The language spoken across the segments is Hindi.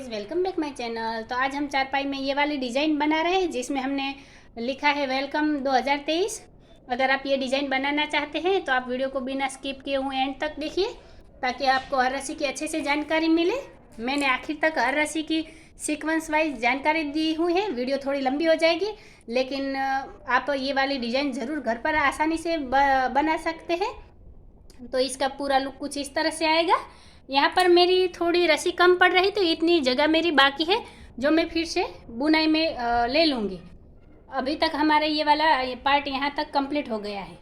Guys, welcome back my channel. तो आज हम चारपाई में ये वाली डिज़ाइन बना रहे हैं जिसमें हमने लिखा है वेलकम 2023। अगर आप ये डिज़ाइन बनाना चाहते हैं तो आप वीडियो को बिना स्किप किए हुए एंड तक देखिए ताकि आपको हर राशि की अच्छे से जानकारी मिले। मैंने आखिर तक हर राशि की सीक्वेंस वाइज जानकारी दी हुई है। वीडियो थोड़ी लंबी हो जाएगी लेकिन आप ये वाली डिज़ाइन ज़रूर घर पर आसानी से बना सकते हैं। तो इसका पूरा लुक कुछ इस तरह से आएगा। यहाँ पर मेरी थोड़ी रस्सी कम पड़ रही तो इतनी जगह मेरी बाकी है जो मैं फिर से बुनाई में ले लूँगी। अभी तक हमारा ये वाला पार्ट यहाँ तक कंप्लीट हो गया है।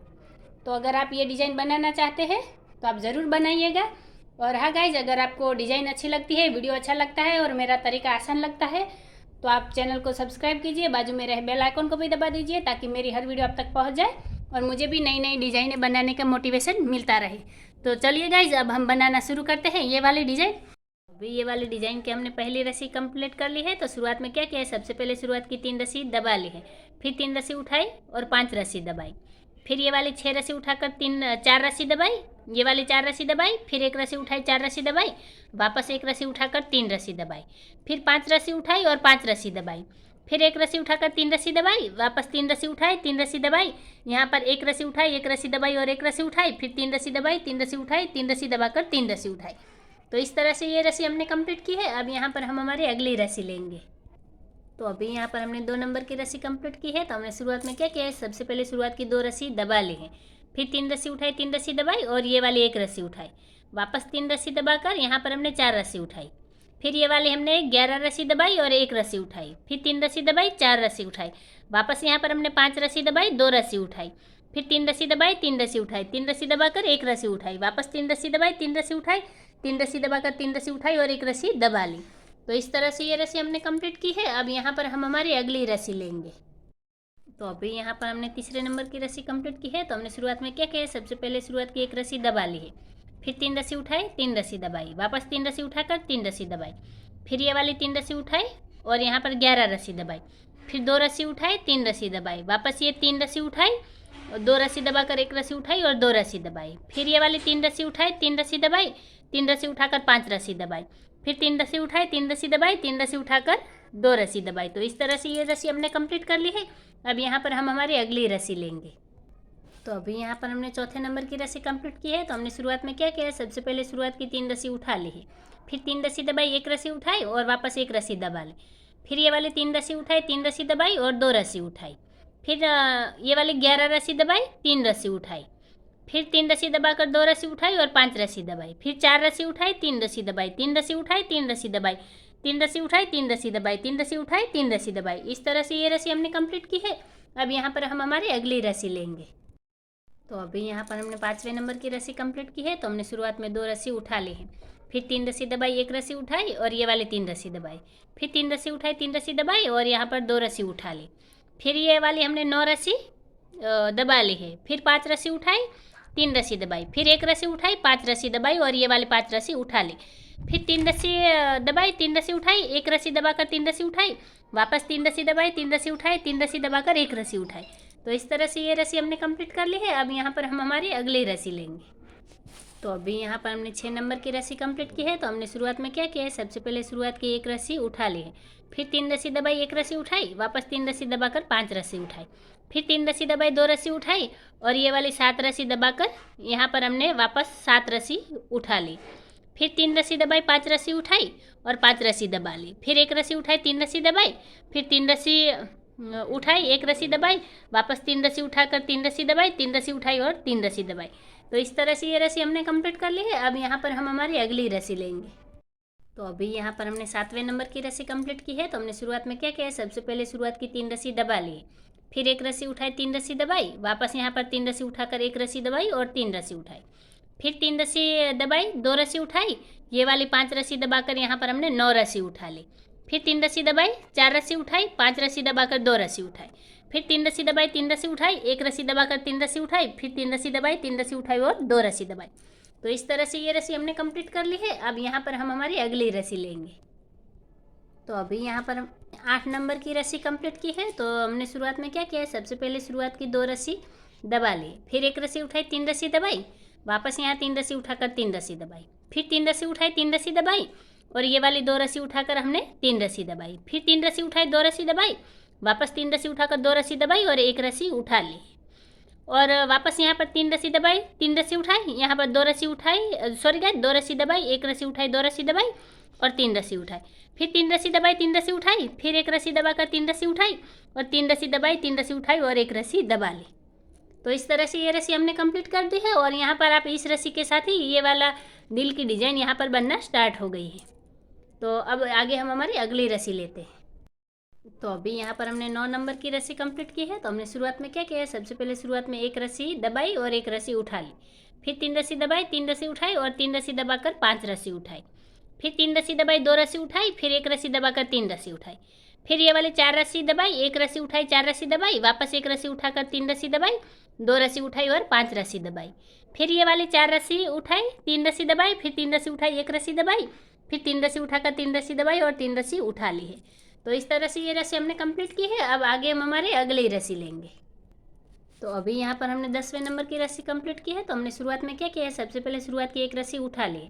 तो अगर आप ये डिज़ाइन बनाना चाहते हैं तो आप ज़रूर बनाइएगा। और हाँ गाइज, अगर आपको डिज़ाइन अच्छी लगती है, वीडियो अच्छा लगता है और मेरा तरीका आसान लगता है तो आप चैनल को सब्सक्राइब कीजिए, बाजू में रहे बेल आइकन को भी दबा दीजिए ताकि मेरी हर वीडियो आप तक पहुँच जाए और मुझे भी नई नई डिज़ाइनें बनाने का मोटिवेशन मिलता रहे। तो चलिए गाइज, अब हम बनाना शुरू करते हैं ये वाली डिज़ाइन। अभी ये वाली डिज़ाइन के हमने पहली रस्सी कंप्लीट कर ली है। तो शुरुआत में क्या किया है, सबसे पहले शुरुआत की 3 रस्सी दबा ली है, फिर 3 रस्सी उठाई और 5 रस्सी दबाई, फिर ये वाली 6 रस्सी उठाकर 4 रस्सी दबाई, ये वाली 4 रस्सी दबाई, फिर 1 रस्सी उठाई 4 रस्सी दबाई, वापस 1 रस्सी उठाकर 3 रस्सी दबाई, फिर 5 रस्सी उठाई और 5 रस्सी दबाई, फिर 1 रस्सी उठाकर 3 रस्सी दबाई, वापस 3 रस्सी उठाई 3 रस्सी दबाई, यहाँ पर 1 रस्सी उठाई 1 रस्सी दबाई और 1 रस्सी उठाई, फिर 3 रस्सी दबाई 3 रस्सी उठाई 3 रस्सी दबाकर 3 रस्सी उठाई। तो इस तरह से ये रस्सी हमने कंप्लीट की है। अब यहाँ पर हम हमारी अगली रस्सी लेंगे। तो अभी यहाँ पर हमने 2 नंबर की रस्सी कंप्लीट की है। तो हमने शुरुआत में क्या किया है, सबसे पहले शुरुआत की 2 रस्सी दबा ली है, फिर 3 रस्सी उठाई 3 रस्सी दबाई और ये वाली 1 रस्सी उठाई, वापस 3 रस्सी दबाकर यहाँ पर हमने 4 रस्सी उठाई, फिर ये वाली हमने 11 रस्सी दबाई और 1 रस्सी उठाई, फिर 3 रस्सी दबाई 4 रस्सी उठाई, वापस यहाँ पर हमने 5 रस्सी दबाई 2 रस्सी उठाई, फिर 3 रस्सी दबाई 3 रस्सी उठाई, 3 रस्सी दबाकर 1 रस्सी उठाई, वापस 3 रस्सी दबाई 3 रस्सी उठाई, 3 रस्सी दबाकर 3 रस्सी उठाई और 1 रस्सी दबा ली। तो इस तरह से ये रस्सी हमने कंप्लीट की है। अब यहाँ पर हम हमारी अगली रस्सी लेंगे। तो अभी यहाँ पर हमने तीसरे नंबर की रस्सी कंप्लीट की है। तो हमने शुरुआत में क्या किया है, सबसे पहले शुरुआत की 1 रस्सी दबा ली है, फिर 3 रस्सी उठाई 3 रस्सी दबाई, वापस 3 रस्सी उठाकर 3 रस्सी दबाई, फिर ये वाली 3 रस्सी उठाई और यहाँ पर 11 रस्सी दबाई, फिर 2 रस्सी उठाई 3 रस्सी दबाई, वापस ये 3 रस्सी उठाई और 2 रस्सी दबाकर 1 रस्सी उठाई और 2 रस्सी दबाई, फिर ये वाली 3 रस्सी उठाई 3 रस्सी दबाई, 3 रस्सी उठाकर 5 रस्सी दबाई, फिर 3 रस्सी उठाई 3 रस्सी दबाई, 3 रस्सी उठाकर 2 रस्सी दबाई। तो इस तरह से ये रस्सी हमने कंप्लीट कर ली है। अब यहाँ पर हम हमारी अगली रस्सी लेंगे। तो अभी यहाँ पर हमने चौथे नंबर की रस्सी कंप्लीट की है। तो हमने शुरुआत में क्या किया है, सबसे पहले शुरुआत की 3 रस्सी उठा ली है, फिर 3 रस्सी दबाई 1 रस्सी उठाई और वापस 1 रस्सी दबा ली, फिर ये वाली 3 रस्सी उठाई 3 रस्सी दबाई और 2 रस्सी उठाई, फिर ये वाली 11 रस्सी दबाई 3 रस्सी उठाई, फिर 3 रस्सी दबाकर 2 रस्सी उठाई और 5 रस्सी दबाई, फिर 4 रस्सी उठाई 3 रस्सी दबाई, 3 रस्सी उठाई 3 रस्सी दबाई, 3 रस्सी उठाई 3 रस्सी दबाई, 3 रस्सी उठाई 3 रस्सी दबाई। इस तरह से ये रस्सी हमने कंप्लीट की है। अब यहाँ पर हम हमारी अगली रस्सी लेंगे। तो अभी यहाँ पर हमने 5वें नंबर की रस्सी कंप्लीट की है। तो हमने शुरुआत में 2 रस्सी उठा ली है, फिर 3 रस्सी दबाई 1 रस्सी उठाई और ये वाली 3 रस्सी दबाई, फिर 3 रस्सी उठाई 3 रस्सी दबाई और यहाँ पर 2 रस्सी उठा ली, फिर ये वाली हमने 9 रस्सी दबा ली है, फिर 5 रस्सी उठाई 3 रस्सी दबाई, फिर 1 रस्सी उठाई 5 रस्सी दबाई और ये वाली 5 रस्सी उठा ली, फिर 3 रस्सी दबाई 3 रस्सी उठाई 1 रस्सी दबाकर 3 रस्सी उठाई, वापस 3 रस्सी दबाई 3 रस्सी उठाई 3 रस्सी दबाकर 1 रस्सी उठाई। तो इस तरह से ये रस्सी हमने कंप्लीट कर ली है। अब यहाँ पर हम हमारी अगली रस्सी लेंगे। तो अभी यहाँ पर हमने 6 नंबर की रस्सी कंप्लीट की है। तो हमने शुरुआत में क्या किया है, सबसे पहले शुरुआत की 1 रस्सी उठा ली है, फिर 3 रस्सी दबाई 1 रस्सी उठाई, वापस 3 रस्सी दबाकर 5 रस्सी उठाई, फिर 3 रस्सी दबाई 2 रस्सी उठाई और ये वाली 7 रस्सी दबाकर यहाँ पर हमने वापस 7 रस्सी उठा ली, फिर 3 रस्सी दबाई 5 रस्सी उठाई और 5 रस्सी दबा ली, फिर 1 रस्सी उठाई 3 रस्सी दबाई, फिर 3 रस्सी उठाई 1 रस्सी दबाई, वापस 3 रस्सी उठाकर 3 रस्सी दबाई 3 रस्सी उठाई और 3 रस्सी दबाई। तो इस तरह से ये रस्सी हमने कंप्लीट कर ली है। अब यहाँ पर हम हमारी अगली रस्सी लेंगे। तो अभी यहाँ पर हमने 7वें नंबर की रस्सी कंप्लीट की है। तो हमने शुरुआत में क्या किया है, सबसे पहले शुरुआत की 3 रस्सी दबा ली है, फिर 1 रस्सी उठाई 3 रस्सी दबाई, वापस यहाँ पर 3 रस्सी उठाकर 1 रस्सी दबाई और 3 रस्सी उठाई, फिर 3 रस्सी दबाई 2 रस्सी उठाई, ये वाली 5 रस्सी दबाकर यहाँ पर हमने 9 रस्सी उठा ली, फिर 3 रस्सी दबाई 4 रस्सी उठाई 5 रस्सी दबाकर 2 रस्सी उठाई, फिर 3 रस्सी दबाई 3 रस्सी उठाई 1 रस्सी दबाकर 3 रस्सी उठाई, फिर 3 रस्सी दबाई 3 रस्सी उठाई और 2 रस्सी दबाई। तो इस तरह से ये रस्सी हमने कंप्लीट कर ली है। अब यहाँ पर हम हमारी अगली रस्सी लेंगे। तो अभी यहाँ पर हम 8 नंबर की रस्सी कंप्लीट की है। तो हमने शुरुआत में क्या किया है, सबसे पहले शुरुआत की 2 रस्सी दबा ली, फिर 1 रस्सी उठाई 3 रस्सी दबाई, वापस यहाँ 3 रस्सी उठाकर 3 रस्सी दबाई, फिर 3 रस्सी उठाई 3 रस्सी दबाई, और ये वाली 2 रस्सी उठाकर हमने 3 रस्सी दबाई, फिर 3 रस्सी उठाई, 2 रस्सी दबाई, वापस 3 रस्सी उठाकर 2 रस्सी दबाई और 1 रस्सी उठा ली, और वापस यहाँ पर 3 रस्सी दबाई, 3 रस्सी उठाई, यहाँ पर 2 रस्सी उठाई, सॉरी गाइस, 2 रस्सी दबाई, 1 रस्सी उठाई, 2 रस्सी दबाई और 3 रस्सी उठाई, फिर 3 रस्सी दबाई, 3 रस्सी उठाई, फिर 1 रस्सी दबाकर 3 रस्सी उठाई और 3 रस्सी दबाई, 3 रस्सी उठाई और 1 रस्सी दबा ली। तो इस तरह से ये रस्सी हमने कंप्लीट कर दी है, और यहाँ पर आप इस रस्सी के साथ ही ये वाला दिल की डिज़ाइन यहाँ पर बनना स्टार्ट हो गई है। तो अब आगे हम हमारी अगली रस्सी लेते हैं। तो अभी यहाँ पर हमने 9 नंबर की रस्सी कंप्लीट की है। तो हमने शुरुआत में क्या किया है, सबसे पहले शुरुआत में 1 रस्सी दबाई और 1 रस्सी उठा ली, फिर 3 रस्सी दबाई, 3 रस्सी उठाई और 3 रस्सी दबाकर 5 रस्सी उठाई, फिर 3 रस्सी दबाई, 2 रस्सी उठाई, फिर 1 रस्सी दबाकर 3 रस्सी उठाई, फिर ये वाली 4 रस्सी दबाई, 1 रस्सी उठाई, 4 रस्सी दबाई, वापस 1 रस्सी उठाकर 3 रस्सी दबाई, 2 रस्सी उठाई और 5 रस्सी दबाई, फिर ये वाली 4 रस्सी उठाई, 3 रस्सी दबाई, फिर 3 रस्सी उठाई, 1 रस्सी दबाई, फिर 3 रस्सी उठाकर 3 रस्सी दबाई और 3 रस्सी उठा ली है। तो इस तरह से ये रस्सी हमने कंप्लीट की है। अब आगे हम हमारे अगली रस्सी लेंगे। तो अभी यहाँ पर हमने 10वें नंबर की रस्सी कंप्लीट की है। तो हमने शुरुआत में क्या किया है, सबसे पहले शुरुआत की 1 रस्सी उठा ली,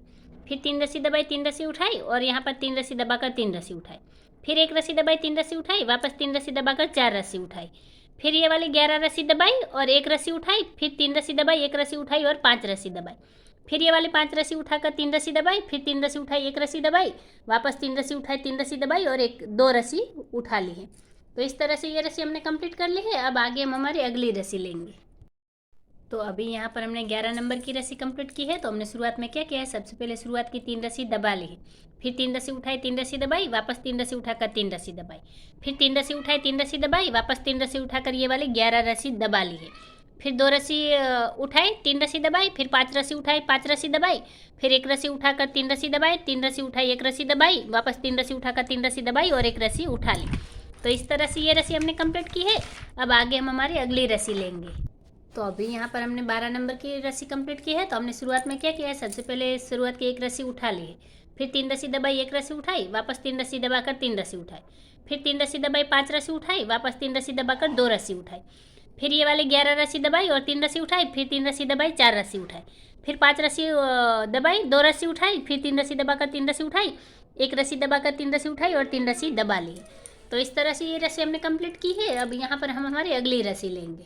फिर 3 रस्सी दबाई, 3 रस्सी उठाई और यहाँ पर 3 रस्सी दबाकर 3 रस्सी उठाई, फिर 1 रस्सी दबाई, 3 रस्सी उठाई, वापस 3 रस्सी दबाकर 4 रस्सी उठाई, फिर ये वाली 11 रस्सी दबाई और 1 रस्सी उठाई, फिर 3 रस्सी दबाई, 1 रस्सी उठाई और 5 रस्सी दबाई, फिर ये वाली 5 रस्सी उठाकर 3 रस्सी दबाई, फिर 3 रस्सी उठाई, 1 रस्सी दबाई, वापस 3 रस्सी उठाई, 3 रस्सी दबाई और 2 रस्सी उठा ली है। तो इस तरह से ये रस्सी हमने कंप्लीट कर ली है। अब आगे हम हमारी अगली रस्सी लेंगे। तो अभी यहाँ पर हमने 11 नंबर की रस्सी कंप्लीट की है। तो हमने शुरुआत में क्या किया है, सबसे पहले शुरुआत की 3 रस्सी दबा ली है, फिर 3 रस्सी उठाई, 3 रस्सी दबाई, वापस 3 रस्सी उठाकर 3 रस्सी दबाई, फिर 3 रस्सी उठाई, 3 रस्सी दबाई, वापस 3 रस्सी उठाकर ये वाली 11 रस्सी दबा ली है, फिर 2 रस्सी उठाई, 3 रस्सी दबाई, फिर 5 रस्सी उठाई, 5 रस्सी दबाई, फिर 1 रस्सी उठाकर 3 रस्सी दबाई, 3 रस्सी उठाई, 1 रस्सी दबाई, वापस 3 रस्सी उठाकर 3 रस्सी दबाई और 1 रस्सी उठा ली। तो इस तरह से ये रस्सी हमने कंप्लीट की है। अब आगे हम हमारी अगली रस्सी लेंगे। तो अभी यहाँ पर हमने 12 नंबर की रस्सी कंप्लीट की है। तो हमने शुरुआत में क्या किया है, सबसे पहले शुरुआत की 1 रस्सी उठा ली है, फिर 3 रस्सी दबाई, 1 रस्सी उठाई, वापस 3 रस्सी दबाकर 3 रस्सी उठाई, फिर 3 रस्सी दबाई, 5 रस्सी उठाई, वापस 3 रस्सी दबाकर 2 रस्सी उठाई, फिर ये वाली 11 रस्सी दबाई और 3 रस्सी उठाई, फिर 3 रस्सी दबाई, 4 रस्सी उठाई, फिर 5 रस्सी दबाई, 2 रस्सी उठाई, फिर 3 रस्सी दबाकर 3 रस्सी उठाई, 1 रस्सी दबाकर 3 रस्सी उठाई और 3 रस्सी दबा ली। तो इस तरह से ये रस्सी हमने कंप्लीट की है। अब यहाँ पर हम हमारी अगली रस्सी लेंगे।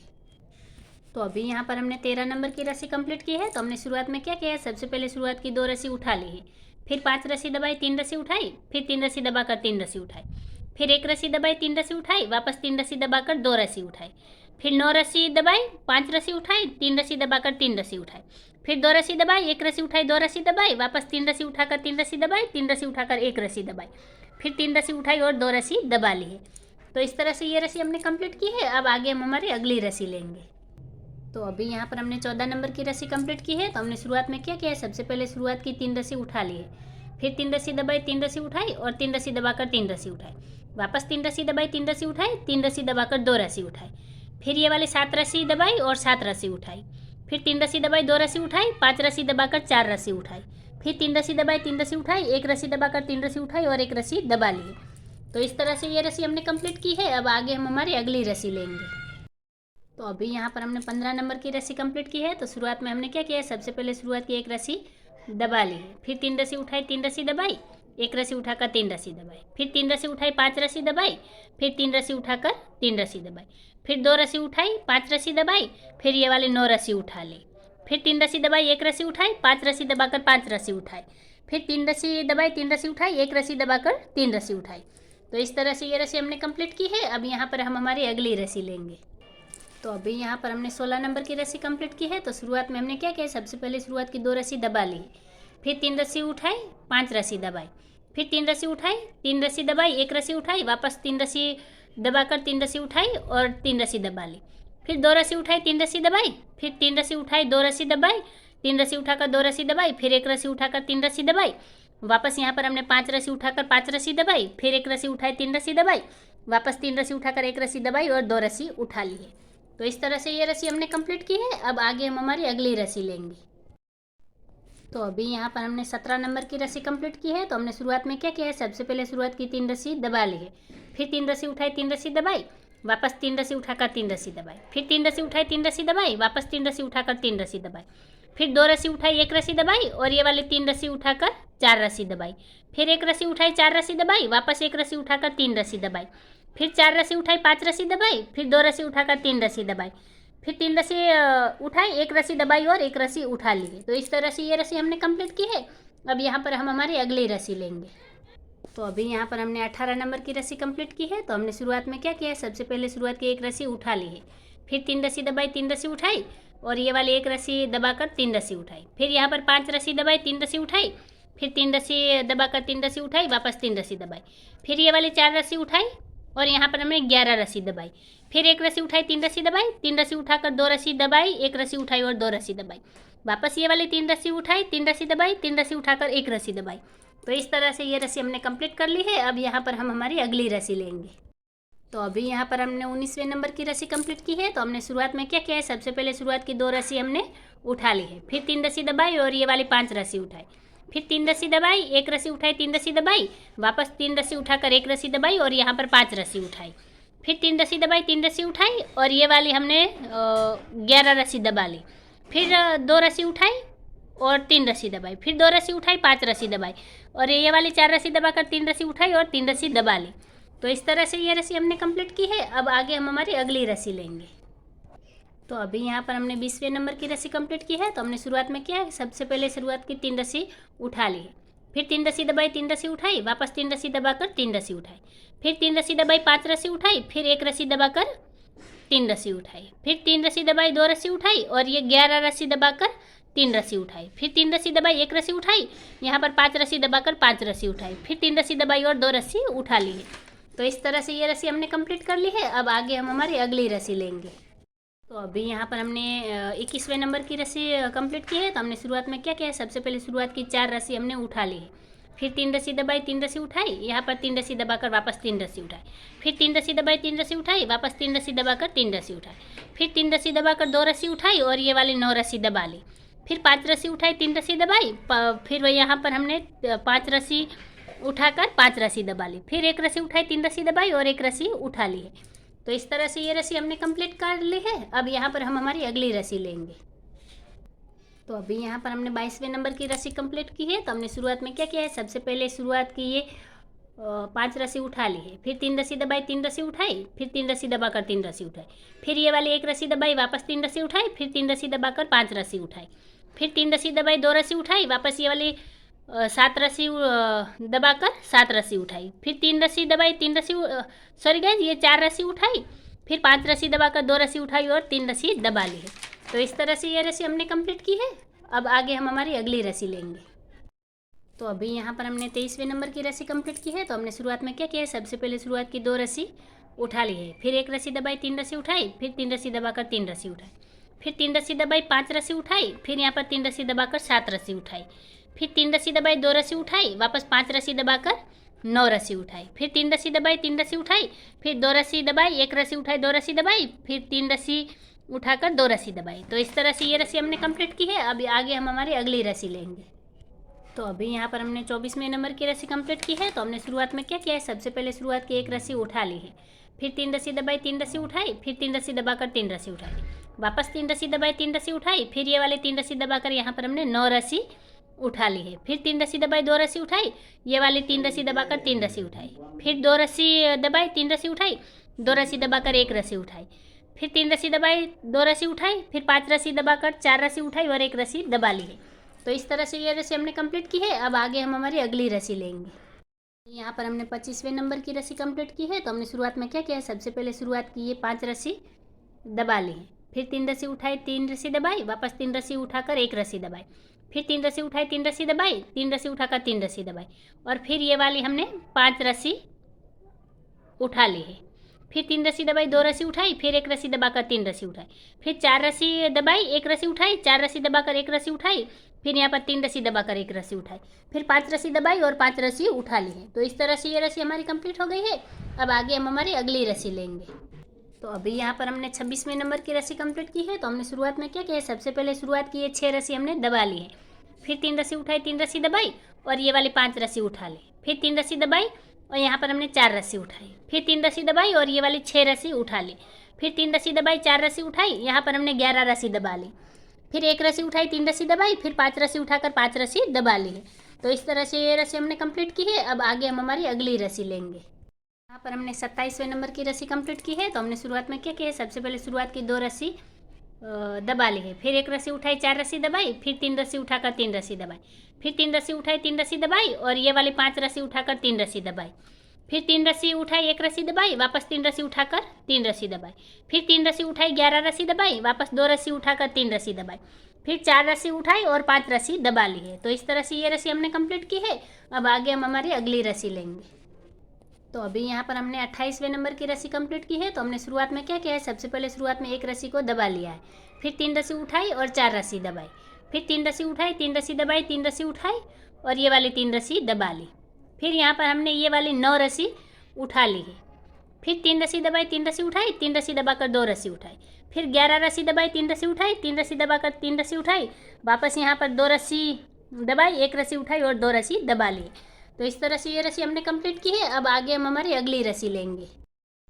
तो अभी यहाँ पर हमने 13 नंबर की रस्सी कंप्लीट की है। तो हमने शुरुआत में क्या किया है, सबसे पहले शुरुआत की 2 रस्सी उठा ली है, फिर 5 रस्सी दबाई, 3 रस्सी उठाई, फिर 3 रस्सी दबाकर 3 रस्सी उठाई, फिर 1 रस्सी दबाई, 3 रस्सी उठाई, वापस 3 रस्सी दबाकर 2 रस्सी उठाई, फिर 9 रस्सी दबाई, 5 रस्सी उठाई, 3 रस्सी दबाकर 3 रस्सी उठाई, फिर 2 रस्सी दबाई, 1 रस्सी उठाई, 2 रस्सी दबाई, वापस 3 रस्सी उठाकर 3 रस्सी दबाई, 3 रस्सी उठाकर 1 रस्सी दबाई, फिर 3 रस्सी उठाई और 2 रस्सी दबा ली है। तो इस तरह से ये रस्सी हमने कंप्लीट की है। अब आगे हम हमारी अगली रस्सी लेंगे। तो अभी यहाँ पर हमने 14 नंबर की रस्सी कंप्लीट की है। तो हमने शुरुआत में क्या किया है, सबसे पहले शुरुआत की 3 रस्सी उठा ली है, फिर 3 रस्सी दबाई, 3 रस्सी उठाई और 3 रस्सी दबाकर 3 रस्सी उठाई, वापस 3 रस्सी दबाई, 3 रस्सी उठाई, 3 रस्सी दबाकर 2 रस्सी उठाई, फिर ये वाली 7 रस्सी दबाई और 7 रस्सी उठाई, फिर 3 रस्सी दबाई, 2 रस्सी उठाई, 5 रस्सी दबाकर 4 रस्सी उठाई, फिर 3 रस्सी दबाई, 3 रस्सी उठाई, 1 रस्सी दबाकर 3 रस्सी उठाई और 1 रस्सी दबा ली। तो इस तरह से ये रस्सी हमने कंप्लीट की है। अब आगे हम हमारी अगली रस्सी लेंगे। तो अभी यहाँ पर हमने 15 नंबर की रस्सी कंप्लीट की है। तो शुरुआत में हमने क्या किया है, सबसे पहले शुरुआत की 1 रस्सी दबा ली है, फिर 3 रस्सी उठाई, 3 रस्सी दबाई, 1 रस्सी उठाकर 3 रस्सी दबाई, फिर 3 रस्सी उठाई, 5 रस्सी दबाई, फिर 3 रस्सी उठाकर 3 रस्सी दबाई, फिर 2 रस्सी उठाई, 5 रस्सी दबाई, फिर ये वाली 9 रस्सी उठा ली, फिर 3 रस्सी दबाई, 1 रस्सी उठाई, 5 रस्सी दबाकर 5 रस्सी उठाई, फिर 3 रस्सी दबाई, 3 रस्सी उठाई, 1 रस्सी दबाकर 3 रस्सी उठाई। तो इस तरह से ये रस्सी हमने कंप्लीट की है। अब यहाँ पर हम हमारी अगली रस्सी लेंगे। तो अभी यहाँ पर हमने 16 नंबर की रस्सी कंप्लीट की है। तो शुरुआत में हमने क्या किया, सबसे पहले शुरुआत की 2 रस्सी दबा ली, फिर 3 रस्सी उठाई, 5 रस्सी दबाई, फिर 3 रस्सी उठाई, 3 रस्सी दबाई, 1 रस्सी उठाई, वापस 3 रस्सी दबाकर 3 रस्सी उठाई और 3 रस्सी दबा ली, फिर 2 रस्सी उठाई, 3 रस्सी दबाई, फिर 3 रस्सी उठाई, 2 रस्सी दबाई, 3 रस्सी उठाकर 2 रस्सी दबाई, फिर 1 रस्सी उठाकर 3 रस्सी दबाई, वापस यहाँ पर हमने 5 रस्सी उठाकर 5 रस्सी दबाई, फिर 1 रस्सी उठाई, 3 रस्सी दबाई, वापस 3 रस्सी उठाकर 1 रस्सी दबाई और 2 रस्सी उठा ली है। तो इस तरह से ये रस्सी हमने कंप्लीट की है। अब आगे हम हमारी अगली रस्सी लेंगे। तो अभी यहाँ पर हमने 17 नंबर की रस्सी कंप्लीट की है। तो हमने शुरुआत में क्या किया है, सबसे पहले शुरुआत की 3 रस्सी दबा ली है, फिर 3 रस्सी उठाई, 3 रस्सी दबाई, वापस 3 रस्सी उठाकर 3 रस्सी दबाई, फिर 3 रस्सी उठाई, 3 रस्सी दबाई, वापस 3 रस्सी उठाकर 3 रस्सी दबाई, फिर 2 रस्सी उठाई, 1 रस्सी दबाई और ये वाली 3 रस्सी उठाकर 4 रस्सी दबाई, फिर 1 रस्सी उठाई, 4 रस्सी दबाई, वापस 1 रस्सी उठाकर 3 रस्सी दबाई, फिर 4 रस्सी उठाई, 5 रस्सी दबाई, फिर 2 रस्सी उठाकर 3 रस्सी दबाई, फिर 3 रस्सी उठाई, 1 रस्सी दबाई और 1 रस्सी उठा ली है। तो इस तरह से ये रस्सी हमने कंप्लीट की है। अब यहाँ पर हम हमारी अगली रस्सी लेंगे। तो अभी यहाँ पर हमने 18 नंबर की रस्सी कंप्लीट की है। तो हमने शुरुआत में क्या किया है, सबसे पहले शुरुआत की 1 रस्सी उठा ली है, फिर 3 रस्सी दबाई, 3 रस्सी उठाई और ये वाली 1 रस्सी दबाकर 3 रस्सी उठाई, फिर यहाँ पर 5 रस्सी दबाई, 3 रस्सी उठाई, फिर 3 रस्सी दबाकर 3 रस्सी उठाई, वापस 3 रस्सी दबाई, फिर ये वाली 4 रस्सी उठाई और यहाँ पर हमने 11 रस्सी दबाई, फिर 1 रस्सी उठाई, 3 रस्सी दबाई, 3 रस्सी उठाकर 2 रस्सी दबाई, 1 रस्सी उठाई और 2 रस्सी दबाई, वापस ये वाली 3 रस्सी उठाई, 3 रस्सी दबाई, 3 रस्सी उठाकर 1 रस्सी दबाई। तो इस तरह से ये रस्सी हमने कंप्लीट कर ली है। अब यहाँ पर हम हमारी अगली रस्सी लेंगे। तो अभी यहाँ पर हमने 19वें नंबर की रस्सी कंप्लीट की है। तो हमने शुरुआत में क्या किया है, सबसे पहले शुरुआत की 2 रस्सी हमने उठा ली है, फिर 3 रस्सी दबाई और ये वाली 5 रस्सी उठाई, फिर 3 रस्सी दबाई, 1 रस्सी उठाई, 3 रस्सी दबाई, वापस 3 रस्सी उठाकर 1 रस्सी दबाई और यहाँ पर 5 रस्सी उठाई, फिर 3 रस्सी दबाई, 3 रस्सी उठाई और ये वाली हमने 11 रस्सी दबा ली, फिर 2 रस्सी उठाई और 3 रस्सी दबाई, फिर 2 रस्सी उठाई, 5 रस्सी दबाई और ये वाली 4 रस्सी दबाकर 3 रस्सी उठाई और 3 रस्सी दबा ली। तो इस तरह से ये रस्सी हमने कंप्लीट की है। अब आगे हम हमारी अगली रस्सी लेंगे। तो अभी यहाँ पर हमने 20वें नंबर की रस्सी कंप्लीट की है। तो हमने शुरुआत में क्या है, सबसे पहले शुरुआत की 3 रस्सी उठा ली है, फिर 3 रस्सी दबाई, 3 रस्सी उठाई, वापस 3 रस्सी दबाकर 3 रस्सी उठाई, फिर 3 रस्सी दबाई, 5 रस्सी उठाई, फिर 1 रस्सी दबाकर 3 रस्सी उठाई, फिर 3 रस्सी दबाई, 2 रस्सी उठाई और ये 11 रस्सी दबाकर 3 रस्सी उठाई, फिर 3 रस्सी दबाई, 1 रस्सी उठाई, यहाँ पर 5 रस्सी दबाकर 5 रस्सी उठाई, फिर 3 रस्सी दबाई और 2 रस्सी उठा ली है। तो इस तरह से ये रस्सी हमने कंप्लीट कर ली है। अब आगे हम हमारी अगली रस्सी लेंगे। तो अभी यहाँ पर हमने 21वें नंबर की रस्सी कंप्लीट की है। तो हमने शुरुआत में क्या किया है, सबसे पहले शुरुआत की 4 रस्सी हमने उठा ली है, फिर 3 रस्सी दबाई, 3 रस्सी उठाई, यहाँ पर 3 रस्सी दबाकर वापस 3 रस्सी उठाई, फिर 3 रस्सी दबाई, 3 रस्सी उठाई, वापस 3 रस्सी दबाकर 3 रस्सी उठाई, फिर 3 रस्सी दबाकर 2 रस्सी उठाई और ये वाली 9 रस्सी दबा ली, फिर 5 रस्सी उठाई, 3 रस्सी दबाई, फिर यहाँ पर हमने 5 रस्सी उठाकर 5 रस्सी दबा ली, फिर 1 रस्सी उठाई, 3 रस्सी दबाई और 1 रस्सी उठा ली है। तो इस तरह से ये रस्सी हमने कंप्लीट कर ली है। अब यहाँ पर हम हमारी अगली रस्सी लेंगे। तो अभी यहाँ पर हमने 22वें नंबर की रस्सी कंप्लीट की है। तो हमने शुरुआत में क्या किया है, सबसे पहले शुरुआत की ये 5 रस्सी उठा ली है, फिर 3 रस्सी दबाई, 3 रस्सी उठाई, फिर 3 रस्सी दबाकर 3 रस्सी उठाई, फिर ये वाली 1 रस्सी दबाई, वापस 3 रस्सी उठाई, फिर 3 रस्सी दबाकर 5 रस्सी उठाई, फिर 3 रस्सी दबाई, 2 रस्सी उठाई, वापस ये वाली 7 रस्सी दबाकर 7 रस्सी उठाई, फिर 3 रस्सी दबाई, 3 रस्सी सॉरी गाइस, ये 4 रस्सी उठाई, फिर 5 रस्सी दबाकर 2 रस्सी उठाई और 3 रस्सी दबा ली है। तो इस तरह से ये रस्सी हमने कंप्लीट की है। अब आगे हम हमारी अगली रस्सी लेंगे। तो अभी यहाँ पर हमने 23वें नंबर की रस्सी कंप्लीट की है। तो हमने शुरुआत में क्या किया है, सबसे पहले शुरुआत की 2 रस्सी उठा ली है, फिर 1 रस्सी दबाई, 3 रस्सी उठाई, फिर 3 रस्सी दबाकर 3 रस्सी उठाई, फिर 3 रस्सी दबाई, 5 रस्सी उठाई, फिर यहाँ पर 3 रस्सी दबाकर 7 रस्सी उठाई, फिर 3 रस्सी दबाई, 2 रस्सी उठाई, वापस 5 रस्सी दबाकर 9 रस्सी उठाई, फिर 3 रस्सी दबाई, 3 रस्सी उठाई, फिर 2 रस्सी दबाई, 1 रस्सी उठाई, 2 रस्सी दबाई, फिर 3 रस्सी उठाकर 2 रस्सी दबाई। तो इस तरह से ये रस्सी हमने कंप्लीट की है। अब आगे हम हमारी अगली रस्सी लेंगे। तो अभी यहाँ पर हमने 24वें नंबर की रस्सी कंप्लीट की है। तो हमने शुरुआत में क्या किया है, सबसे पहले शुरुआत की 1 रस्सी उठा ली है, फिर 3 रस्सी दबाई, 3 रस्सी उठाई, फिर 3 रस्सी दबाकर 3 रस्सी उठाई, वापस 3 रस्सी दबाई, 3 रस्सी उठाई, फिर ये वाले 3 रस्सी दबाकर यहाँ पर हमने 9 रस्सी उठा ली है, फिर 3 रस्सी दबाई, 2 रस्सी उठाई, ये वाली 3 रस्सी दबाकर 3 रस्सी उठाई, फिर 2 रस्सी दबाई, 3 रस्सी उठाई, 2 रस्सी दबाकर 1 रस्सी उठाई, फिर 3 रस्सी दबाई, 2 रस्सी उठाई, फिर 5 रस्सी दबाकर 4 रस्सी उठाई और 1 रस्सी दबा ली है। तो इस तरह से ये रस्सी हमने कंप्लीट की है। अब आगे हम हमारी अगली रस्सी लेंगे। यहाँ पर हमने 25वें नंबर की रस्सी कंप्लीट की है। तो हमने शुरुआत में क्या किया है, सबसे पहले शुरुआत की ये 5 रस्सी दबा ली है, फिर 3 रस्सी उठाई, 3 रस्सी दबाई, वापस 3 रस्सी उठाकर 1 रस्सी दबाई, फिर 3 रस्सी उठाई, 3 रस्सी दबाई, 3 रस्सी उठाकर 3 रस्सी दबाई और फिर ये वाली हमने 5 रस्सी उठा ली है, फिर 3 रस्सी दबाई, 2 रस्सी उठाई, फिर 1 रस्सी दबाकर 3 रस्सी उठाई, फिर 4 रस्सी दबाई, 1 रस्सी उठाई, 4 रस्सी दबाकर 1 रस्सी उठाई, फिर यहाँ पर 3 रस्सी दबाकर 1 रस्सी उठाई, फिर 5 रस्सी दबाई और 5 रस्सी उठा ली है। तो इस तरह से ये रस्सी हमारी कंप्लीट हो गई है। अब आगे हम हमारी अगली रस्सी लेंगे। तो अभी यहाँ पर हमने 26वें नंबर की रस्सी कंप्लीट की है। तो हमने शुरुआत में क्या किया है, सबसे पहले शुरुआत की ये 6 रस्सी हमने दबा ली है, फिर 3 रस्सी उठाई, 3 रस्सी दबाई और ये वाली 5 रस्सी उठा ली, फिर 3 रस्सी दबाई और यहाँ पर हमने 4 रस्सी उठाई, फिर 3 रस्सी दबाई और ये वाली 6 रस्सी उठा ली, फिर 3 रस्सी दबाई, 4 रस्सी उठाई, यहाँ पर हमने 11 रस्सी दबा ली, फिर एक रस्सी उठाई, 3 रस्सी दबाई, फिर 5 रस्सी उठाकर 5 रस्सी दबा ली है। तो इस तरह से ये रस्सी हमने कंप्लीट की है। अब आगे हम हमारी अगली रस्सी लेंगे। यहाँ पर हमने 27वें नंबर की रस्सी कंप्लीट की है। तो हमने शुरुआत में क्या किया है, सबसे पहले शुरुआत की 2 रस्सी दबा ली है, फिर एक रस्सी उठाई, 4 रस्सी दबाई, फिर 3 रस्सी उठाकर 3 रस्सी दबाई, फिर 3 रस्सी उठाई, 3 रस्सी दबाई, और ये वाली 5 रस्सी उठाकर 3 रस्सी दबाई, फिर 3 रस्सी उठाई, 1 रस्सी दबाई, वापस 3 रस्सी उठाकर 3 रस्सी दबाई, फिर 3 रस्सी उठाई, 11 रस्सी दबाई, वापस 2 रस्सी उठाकर 3 रस्सी दबाई, फिर 4 रस्सी उठाई और 5 रस्सी दबा ली है। तो इस तरह से ये रस्सी हमने कंप्लीट की है। अब आगे हम हमारी अगली रस्सी लेंगे। तो अभी यहाँ पर हमने 28वें नंबर की रस्सी कंप्लीट की है। तो हमने शुरुआत में क्या किया है, सबसे पहले शुरुआत में एक रस्सी को दबा लिया है, फिर 3 रस्सी उठाई और 4 रस्सी दबाई, फिर 3 रस्सी उठाई, 3 रस्सी दबाई, 3 रस्सी उठाई और ये वाली 3 रस्सी दबा ली। फिर यहाँ पर हमने ये वाली 9 रस्सी उठा ली है, फिर 3 रस्सी दबाई, 3 रस्सी उठाई, 3 रस्सी दबाकर 2 रस्सी उठाई, फिर 11 रस्सी दबाई, 3 रस्सी उठाई, 3 रस्सी दबाकर 3 रस्सी उठाई, वापस यहाँ पर 2 रस्सी दबाई, 1 रस्सी उठाई और 2 रस्सी दबा ली। तो इस तरह से ये रस्सी हमने कंप्लीट की है। अब आगे हम हमारी अगली रस्सी लेंगे।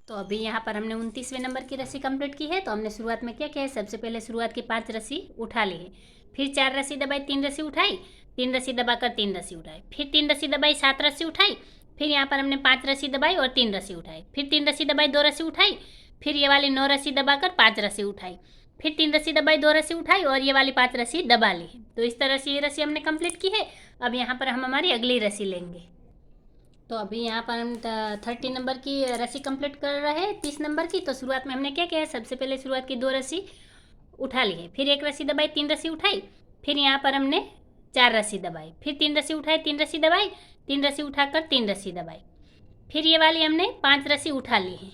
तो अभी यहाँ पर हमने 29वें नंबर की रस्सी कंप्लीट की है। तो हमने शुरुआत में क्या किया है, सबसे पहले शुरुआत की 5 रस्सी उठा ली है, फिर 4 रस्सी दबाई, 3 रस्सी उठाई, 3 रस्सी दबाकर 3 रस्सी उठाई, फिर 3 रस्सी दबाई, 7 रस्सी उठाई, फिर यहाँ पर हमने 5 रस्सी दबाई और 3 रस्सी उठाई, फिर 3 रस्सी दबाई, 2 रस्सी उठाई, फिर ये वाली 9 रस्सी दबाकर 5 रस्सी उठाई, फिर 3 रस्सी दबाई, 2 रस्सी उठाई और ये वाली 5 रस्सी दबा ली है। तो इस तरह से ये रस्सी हमने कंप्लीट की है। अब यहाँ पर हम हमारी अगली रस्सी लेंगे। तो अभी यहाँ पर हम 30 नंबर की रस्सी कंप्लीट कर रहे हैं, 30 नंबर की। तो शुरुआत में हमने क्या किया है, सबसे पहले शुरुआत की 2 रस्सी उठा ली है, फिर 1 रस्सी दबाई, 3 रस्सी उठाई, फिर यहाँ पर हमने 4 रस्सी दबाई, फिर 3 रस्सी उठाई, 3 रस्सी दबाई, 3 रस्सी उठाकर 3 रस्सी दबाई, फिर ये वाली हमने 5 रस्सी उठा ली है।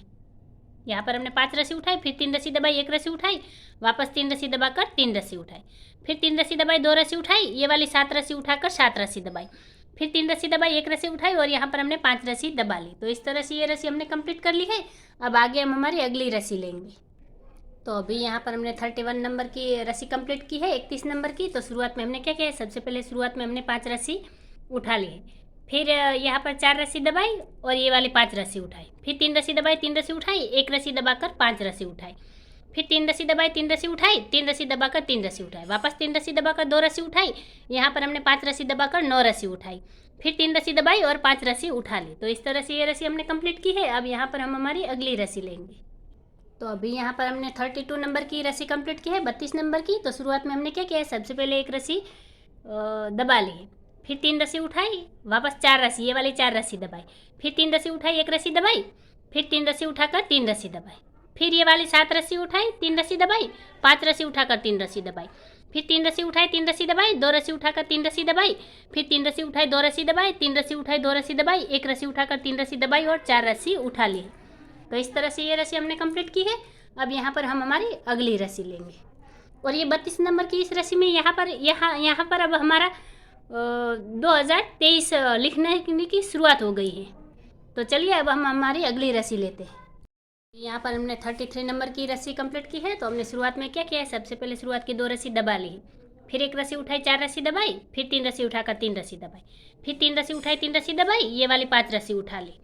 यहाँ पर हमने 5 रस्सी उठाई, फिर 3 रस्सी दबाई, 1 रस्सी उठाई, वापस 3 रस्सी दबाकर 3 रस्सी उठाई, फिर 3 रस्सी दबाई, 2 रस्सी उठाई, ये वाली 7 रस्सी उठाकर 7 रस्सी दबाई, फिर 3 रस्सी दबाई, 1 रस्सी उठाई और यहाँ पर हमने 5 रस्सी दबा ली। तो इस तरह से ये रस्सी हमने कंप्लीट कर ली है। अब आगे हम हमारी अगली रस्सी लेंगे। तो अभी यहाँ पर हमने 31 नंबर की रस्सी कंप्लीट की है, 31 नंबर की। तो शुरुआत में हमने क्या किया है, सबसे पहले शुरुआत में हमने 5 रस्सी उठा ली है, फिर यहाँ पर 4 रस्सी दबाई और ये वाली 5 रस्सी उठाई, फिर 3 रस्सी दबाई, 3 रस्सी उठाई, 1 रस्सी दबाकर 5 रस्सी उठाई, फिर 3 रस्सी दबाई, 3 रस्सी उठाई, 3 रस्सी दबाकर 3 रस्सी उठाई, वापस 3 रस्सी दबाकर 2 रस्सी उठाई, यहाँ पर हमने 5 रस्सी दबाकर 9 रस्सी उठाई, फिर 3 रस्सी दबाई और 5 रस्सी उठा ली। तो इस तरह से ये रस्सी हमने कंप्लीट की है। अब यहाँ पर हम हमारी अगली रस्सी लेंगे। तो अभी यहाँ पर हमने 32 नंबर की रस्सी कंप्लीट की है, 32 नंबर की। तो शुरुआत में हमने क्या किया है, सबसे पहले एक रस्सी दबा ली है, फिर 3 रस्सी उठाई, वापस 4 रस्सी, ये वाली 4 रस्सी दबाई, फिर 3 रस्सी उठाई, 1 रस्सी दबाई, फिर 3 रस्सी उठाकर 3 रस्सी दबाई, फिर ये वाली 7 रस्सी उठाई, 3 रस्सी दबाई, 5 रस्सी उठाकर 3 रस्सी दबाई, फिर 3 रस्सी उठाई, 3 रस्सी दबाई, 2 रस्सी उठाकर 3 रस्सी दबाई, फिर 3 रस्सी उठाई, 2 रस्सी दबाई, 3 रस्सी उठाई, 2 रस्सी दबाई, 1 रस्सी उठाकर 3 रस्सी दबाई और 4 रस्सी उठा ली। तो इस तरह से ये रस्सी हमने कंप्लीट की है। अब यहाँ पर हम हमारी अगली रस्सी लेंगे। और ये 32 नंबर की इस रस्सी में यहाँ पर अब हमारा 2023 लिखने की शुरुआत हो गई है। तो चलिए अब हम हमारी अगली रस्सी लेते हैं। यहाँ पर हमने 33 नंबर की रस्सी कंप्लीट की है। तो हमने शुरुआत में क्या किया है, सबसे पहले शुरुआत की 2 रस्सी दबा ली है, फिर 1 रस्सी उठाई, 4 रस्सी दबाई, फिर 3 रस्सी उठाकर 3 रस्सी दबाई, फिर 3 रस्सी उठाई, 3 रस्सी दबाई, ये वाली 5 रस्सी उठा ली,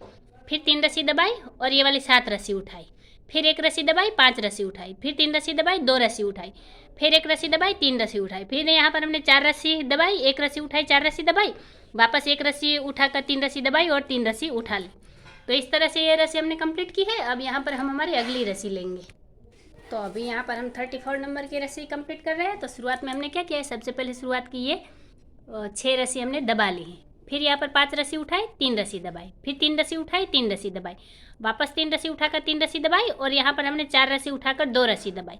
फिर 3 रस्सी दबाई और ये वाली 7 रस्सी उठाई, फिर 1 रस्सी दबाई, 5 रस्सी उठाई, फिर 3 रस्सी दबाई, 2 रस्सी उठाई, फिर 1 रस्सी दबाई, 3 रस्सी उठाई, फिर यहाँ पर हमने 4 रस्सी दबाई, 1 रस्सी उठाई, 4 रस्सी दबाई, वापस 1 रस्सी उठाकर 3 रस्सी दबाई और 3 रस्सी उठा ली। तो इस तरह से ये रस्सी हमने कंप्लीट की है। अब यहाँ पर हम हमारी अगली रस्सी लेंगे। तो अभी यहाँ पर हम 34 नंबर की रस्सी कंप्लीट कर रहे हैं। तो शुरुआत में हमने क्या किया है, सबसे पहले शुरुआत की ये 6 रस्सी हमने दबा ली है, फिर यहाँ पर 5 रस्सी उठाई, 3 रस्सी दबाई, फिर 3 रस्सी उठाई, 3 रस्सी दबाई, वापस 3 रस्सी उठाकर 3 रस्सी दबाई और यहाँ पर हमने 4 रस्सी उठाकर 2 रस्सी दबाई,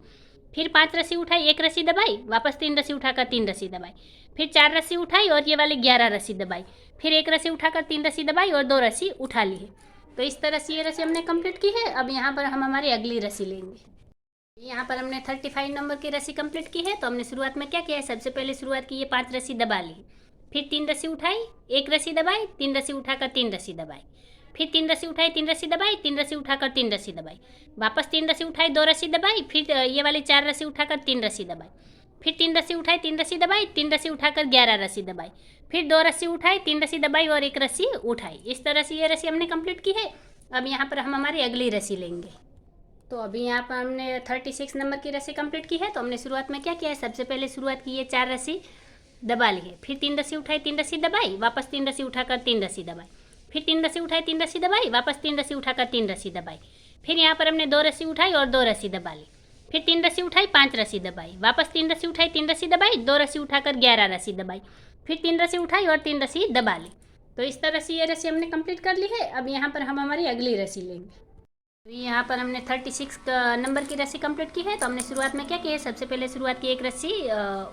फिर 5 रस्सी उठाई, 1 रस्सी दबाई, वापस 3 रस्सी उठाकर 3 रस्सी दबाई, फिर 4 रस्सी उठाई और ये वाली 11 रस्सी दबाई, फिर 1 रस्सी उठाकर 3 रस्सी दबाई और 2 रस्सी उठा ली है। तो इस तरह से ये रस्सी हमने कंप्लीट की है। अब यहाँ पर हम हमारी अगली रस्सी लेंगे। यहाँ पर हमने 35 नंबर की रस्सी कंप्लीट की है। तो हमने शुरुआत में क्या किया है, सबसे पहले शुरुआत की ये 5 रस्सी दबा ली, फिर 3 रस्सी उठाई, 1 रस्सी दबाई, 3 रस्सी उठाकर 3 रस्सी दबाई, फिर 3 रस्सी उठाई, 3 रस्सी दबाई, 3 रस्सी उठाकर 3 रस्सी दबाई, वापस 3 रस्सी उठाई, 2 रस्सी दबाई, फिर ये वाली 4 रस्सी उठाकर 3 रस्सी दबाई, फिर 3 रस्सी उठाई, 3 रस्सी दबाई, 3 रस्सी उठाकर 11 रस्सी दबाई, फिर 2 रस्सी उठाई, 3 रस्सी दबाई और 1 रस्सी उठाई। इस तरह से ये रस्सी हमने कंप्लीट की है। अब यहाँ पर हम हमारी अगली रस्सी लेंगे। तो अभी यहाँ पर हमने 36 नंबर की रस्सी कंप्लीट की है। तो हमने शुरुआत में क्या किया है, सबसे पहले शुरुआत की है 4 रस्सी दबा ली है, फिर 3 रस्सी उठाई, 3 रस्सी दबाई, वापस 3 रस्सी उठाकर 3 रस्सी दबाई, फिर 3 रस्सी उठाई, 3 रस्सी दबाई, वापस 3 रस्सी उठाकर 3 रस्सी दबाई, फिर यहाँ पर हमने 2 रस्सी उठाई और 2 रस्सी दबा ली, फिर 3 रस्सी उठाई, 5 रस्सी दबाई, वापस 3 रस्सी उठाई, 3 रस्सी दबाई, 2 रस्सी उठाकर 11 रस्सी दबाई, फिर 3 रस्सी उठाई और 3 रस्सी दबा ली। तो इस तरह से ये रस्सी हमने कंप्लीट कर ली है। अब यहाँ पर हम हमारी अगली रस्सी लेंगे। तो यहाँ पर हमने 36 नंबर की रस्सी कंप्लीट की है। तो हमने शुरुआत में क्या किया है, सबसे पहले शुरुआत की एक रस्सी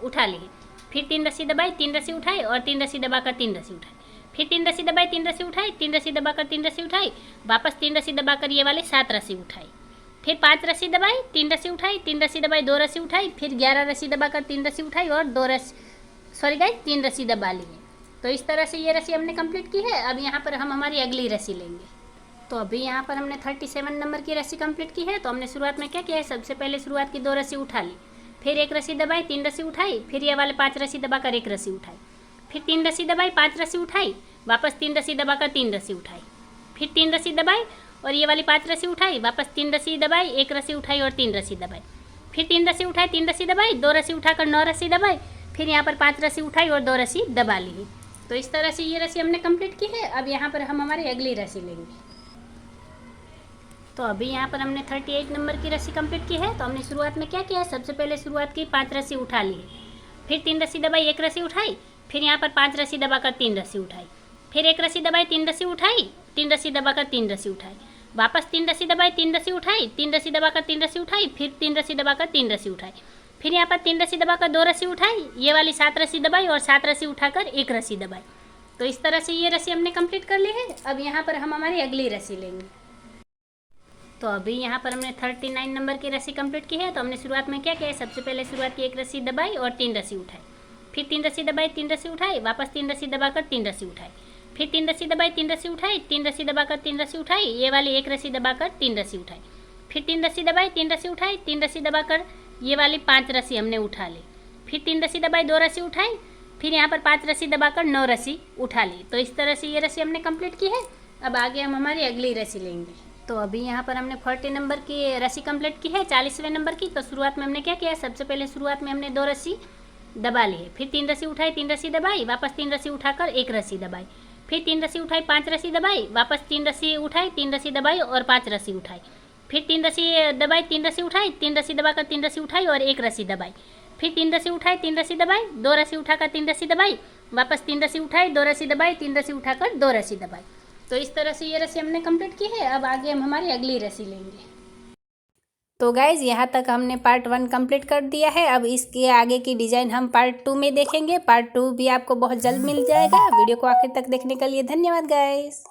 उठा ली है, फिर 3 रस्सी दबाई, 3 रस्सी उठाई और 3 रस्सी दबाकर 3 रस्सी उठाई, फिर 3 रस्सी दबाई, 3 रस्सी उठाई, 3 रस्सी दबाकर 3 रस्सी उठाई, वापस 3 रस्सी दबाकर ये वाले 7 रस्सी उठाई, फिर 5 रस्सी दबाई, 3 रस्सी उठाई, 3 रस्सी दबाई, 2 रस्सी उठाई, फिर 11 रस्सी दबाकर 3 रस्सी उठाई और 3 रस्सी दबा ली है। तो इस तरह से ये रस्सी हमने कंप्लीट की है। अब यहाँ पर हम हमारी अगली रस्सी लेंगे। तो अभी यहाँ पर हमने 37 नंबर की रस्सी कंप्लीट की है। तो हमने शुरुआत में क्या किया है, सबसे पहले शुरुआत की 2 रस्सी उठा ली, फिर 1 रस्सी दबाई, 3 रस्सी उठाई, फिर ये वाले 5 रस्सी दबाकर 1 रस्सी उठाई, फिर 3 रस्सी दबाई, 5 रस्सी उठाई, वापस 3 रस्सी दबाकर 3 रस्सी उठाई, फिर 3 रस्सी दबाई और ये वाली 5 रस्सी उठाई, वापस 3 रस्सी दबाई, 1 रस्सी उठाई और 3 रस्सी दबाई, फिर 3 रस्सी उठाई, 3 रस्सी दबाई, 2 रस्सी उठाकर 9 रस्सी दबाई, फिर यहाँ पर 5 रस्सी उठाई और 2 रस्सी दबा ली। तो इस तरह से ये रस्सी हमने कंप्लीट की है। अब यहाँ पर हम हमारी अगली रस्सी लेंगे। तो अभी यहाँ पर हमने 38 नंबर की रस्सी कंप्लीट की है। तो हमने शुरुआत में क्या किया है, सबसे पहले शुरुआत की 5 रस्सी उठा ली है, फिर 3 रस्सी दबाई, 1 रस्सी उठाई, फिर यहाँ पर 5 रस्सी दबाकर 3 रस्सी उठाई, फिर 1 रस्सी दबाई, 3 रस्सी उठाई, 3 रस्सी दबाकर 3 रस्सी उठाई, वापस 3 रस्सी दबाई, 3 रस्सी उठाई, 3 रस्सी दबाकर 3 रस्सी उठाई, फिर 3 रस्सी दबाकर 3 रस्सी उठाई, फिर यहाँ पर 3 रस्सी दबाकर 2 रस्सी उठाई, ये वाली 7 रस्सी दबाई और 7 रस्सी उठाकर 1 रस्सी दबाई। तो इस तरह से ये रस्सी हमने कंप्लीट कर ली है। अब यहाँ पर हम हमारी अगली रस्सी लेंगे। तो अभी यहाँ पर हमने 39 नंबर की रस्सी कंप्लीट की है। तो हमने शुरुआत में क्या किया है, सबसे पहले शुरुआत की 1 रस्सी दबाई और 3 रस्सी उठाई, फिर 3 रस्सी दबाई, 3 रस्सी उठाई, वापस 3 रस्सी दबाकर 3 रस्सी उठाई, फिर 3 रस्सी दबाई, 3 रस्सी उठाई, 3 रस्सी दबाकर 3 रस्सी उठाई, ये वाली 1 रस्सी दबाकर 3 रस्सी उठाई, फिर 3 रस्सी दबाई, 3 रस्सी उठाई, 3 रस्सी दबाकर ये वाली 5 रस्सी हमने उठा ली, फिर 3 रस्सी दबाई, 2 रस्सी उठाई, फिर यहाँ पर 5 रस्सी दबाकर 9 रस्सी उठा ली। तो इस तरह से ये रस्सी हमने कंप्लीट की है। अब आगे हम हमारी अगली रस्सी लेंगे। तो अभी यहाँ पर हमने 40 नंबर की रस्सी कंप्लीट की है, 40वें नंबर की। तो शुरुआत में हमने क्या किया, सबसे पहले शुरुआत में हमने 2 रस्सी दबा ली है, फिर 3 रस्सी उठाई, 3 रस्सी दबाई, वापस 3 रस्सी उठाकर 1 रस्सी दबाई, फिर 3 रस्सी उठाई, 5 रस्सी दबाई, वापस 3 रस्सी उठाई, 3 रस्सी दबाई और 5 रस्सी उठाई, फिर 3 रस्सी दबाई, 3 रस्सी उठाई, 3 रस्सी दबाकर 3 रस्सी उठाई और 1 रस्सी दबाई, फिर 3 रस्सी उठाई, 3 रस्सी दबाई, 2 रस्सी उठाकर 3 रस्सी दबाई, वापस 3 रस्सी उठाई, 2 रस्सी दबाई, 3 रस्सी उठाकर 2 रस्सी दबाई। तो इस तरह से ये रस्सी हमने कंप्लीट की है। अब आगे हम हमारी अगली रस्सी लेंगे। तो गाइज़ यहाँ तक हमने पार्ट 1 कंप्लीट कर दिया है। अब इसके आगे की डिज़ाइन हम पार्ट 2 में देखेंगे। पार्ट 2 भी आपको बहुत जल्द मिल जाएगा। वीडियो को आखिर तक देखने के लिए धन्यवाद गाइज़।